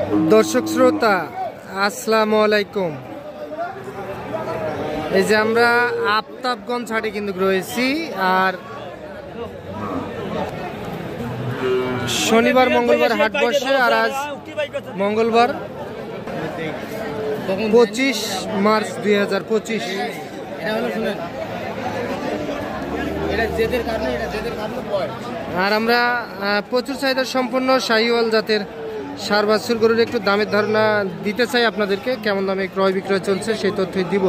দর্শক শ্রোতা আসসালামু আলাইকুম। এই যে আমরা আফতাবগঞ্জ হাটে কিন্তু রয়েছি, আর শনিবার মঙ্গলবার হাট বসে। আর আজ মঙ্গলবার 25 মার্চ 2025। আর আমরা প্রচুর চাহিদা সম্পন্ন শাহিওয়াল জাতের সার বাছুর গরুর একটু দামের ধারণা দিতে চাই আপনাদেরকে। কেমন দামে ক্রয় বিক্রয় চলছে সেই তথ্যই দিব।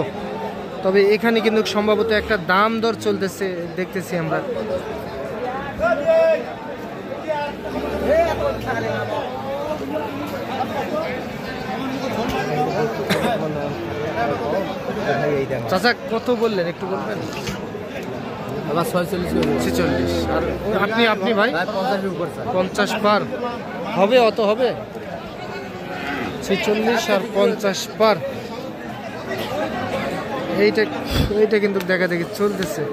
তবে এখানে কিন্তু সম্ভবত একটা দাম দর চলতেছে দেখতেছি আমরা। চাচা কত বললেন একটু বলবেন? 46। আর আপনি ভাই 50 পার হবে? অত হবে 46 আর 50 পার। এইটা কিন্তু দেখা দেখি চলতেছে।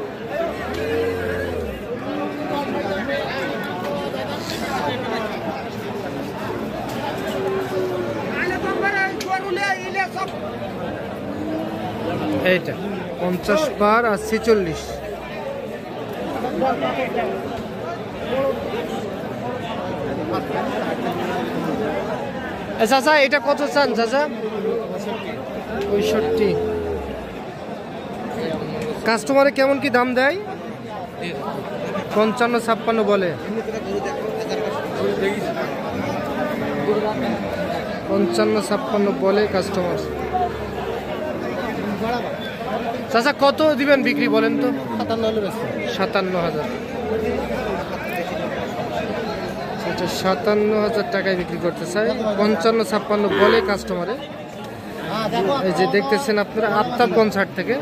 এইটা 50 পার আর 46। চাচা এটা কত চান চাচা? 65। কাস্টমারে কেমন কি দাম দেয়? 55-56 বলে। 55-56 বলে কাস্টমার। চাচা কত দিবেন বিক্রি বলেন তো? 57,000। 57,000 টাকায় বিক্রি করতে চাই। 55-56 বলে কাস্টমারে। এই যে দেখতেছেন আপনারা আফতাবগঞ্জ হাট থেকে।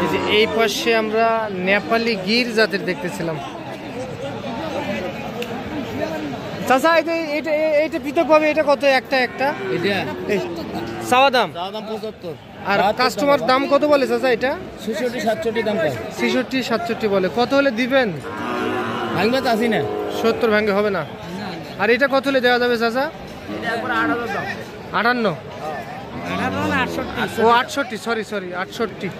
এই যে এই পাশে আমরা নেপালি গির জাতের দেখতেছিলাম। চাচা এইটা পৃথক ভাবে এটা কত? একটা চাওয়া দাম 75। আর কাস্টমার দাম কত বলে চাচা? এটা 66-67 দাম। 66-67 বলে। কত হলে দিবেন? ভাঙবে তো আসি না, 70 ভাঙে হবে না। আর এটা কত হলে দেওয়া যাবে চাচা? 58। ও 68, সরি 68।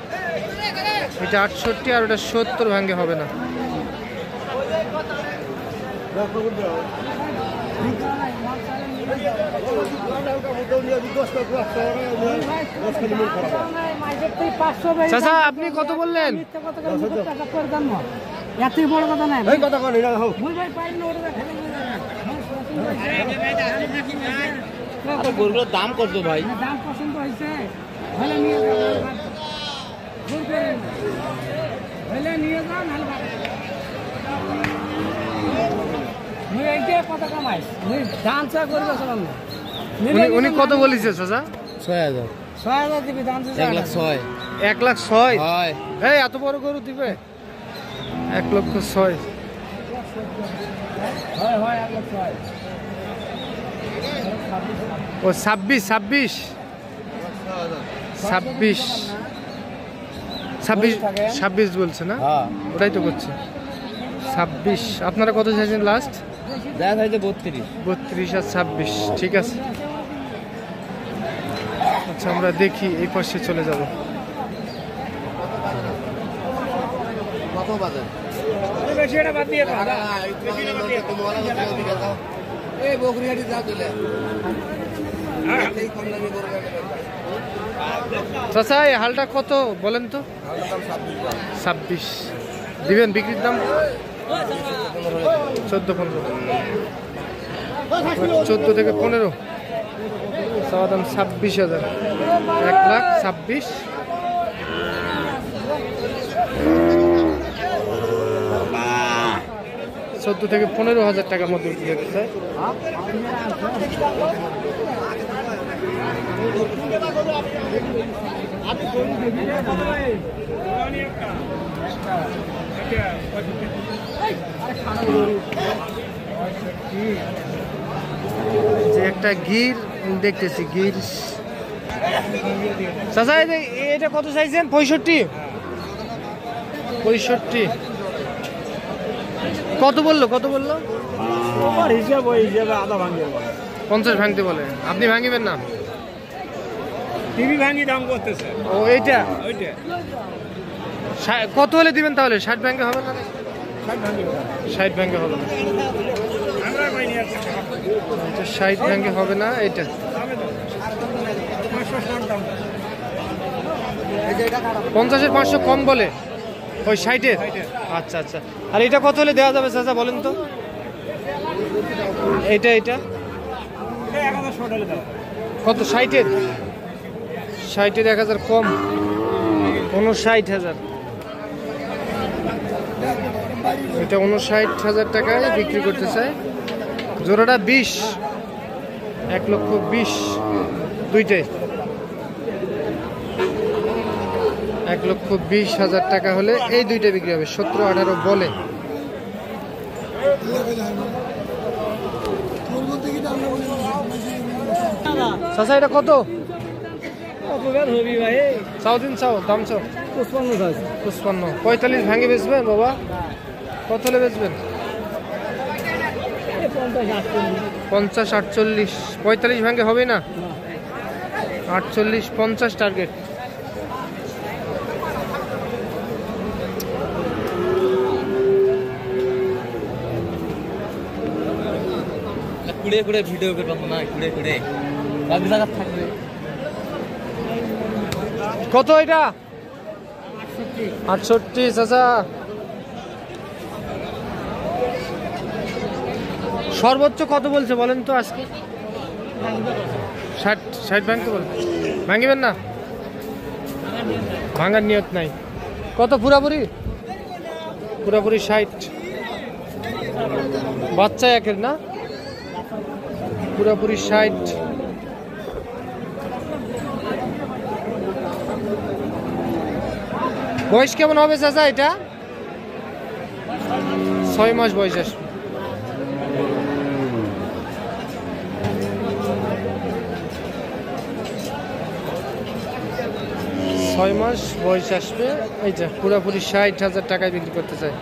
এটা 68 আর ওটা 70 ভাঙে হবে না। চাচা আপনি কত বললেন? গরুগুলোর দাম কত ভাই? দাম পছন্দ হয়েছে নিয়ে যান। উনি কত বলেছে চাচা? 6,000 দিবি দাম। 1,06,000। 1,06,000? এই এত বড় গরু দিবে? 1,06,000। ও 26 বলছে না? ওটাই তো করছে 26। আপনারা কত চাইছেন লাস্ট? 32 আর 26। ঠিক আছে, আচ্ছা আমরা দেখি এই পাশে চলে যাব। চাচা এই হালটা কত বলেন তো? 26 দিবেন? বিক্রির দাম 14-15। 14 থেকে 15। চাওয়া দাম 26,000। 1,26,000। চোদ্দ থেকে 15,000 টাকার মধ্যে বিক্রি হতে চায়। যে একটা গির দেখতেছি গির। চাচা এটা কত চাইছেন? 65। 65 কত বললো? কত বললো? হিসাবে আধা ভাঙিয়ে 50 ভাঙতে বলে। আপনি ভাঙিবেন না? টিভি ভাঙি দাম করতেছে। ও এইটা ওইটা কত হলে দিবেন তাহলে? 60 ভাঙে হবে না? 60 ভাঙে হবে না। আমরা কই নিয়ে আসছি 60 ভাঙে হবে না। এটা 50-এর 500 কম বলে, ওই 60-এর। আচ্ছা আচ্ছা। আর এটা কত হলে দেওয়া যাবে চাচা বলেন তো? এটা 1100 দাও। কত? 60-এর? 60-এর 1000 কম, 59,000। এটা 59,000 টাকায় বিক্রি করতে চাই। জোড়াটা 20, 1,20,000 দুইটাই। 1,20,000 টাকা হলে এই দুইটা বিক্রি হবে। 17-18 বলে। চাচা এটা কত? চাও দিন, চাও দাম চাও। 55। 45 ভাঙে বেচবেন বাবা? কত হলে বেচবেন? 50-48। 45 ভাঙে হবে না? 48-50 টার্গেট। কুড়ে কুড়ে ভিডিও করবো না, কুড়ে কুড়ে এক জায়গা থাকবে। কত এটা? 68 চাচা। সর্বোচ্চ কত বলছে বলেন তো আজকে? 60 ভাঙতে বলে। ভাঙিবেন না? ভাঙার নিয়ত নাই। কত পুরাপুরি? পুরাপুরি 60। বাচ্চা একের না? পুরাপুরি 60। বয়স কেমন হবে চাচা এটা? 6 মাস বয়স আসবে। বয়স আসবে। এই যে পুরোপুরি 60,000 টাকায় বিক্রি করতে চাই।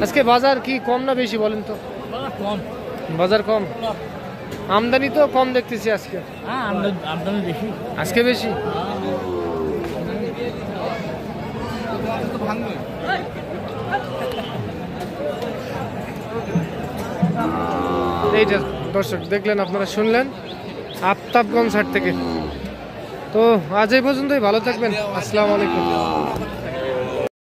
আজকে বাজার কি কম না বেশি বলেন তো? বাজার কম। আমদানি তো কম দেখতেছি আজকে। আমদানি বেশি আজকে বেশি। এইটা দর্শক দেখলেন, আপনারা শুনলেন আফতাবগঞ্জ হাট থেকে। তো আজ এই পর্যন্তই। ভালো থাকবেন। আসসালামু আলাইকুম।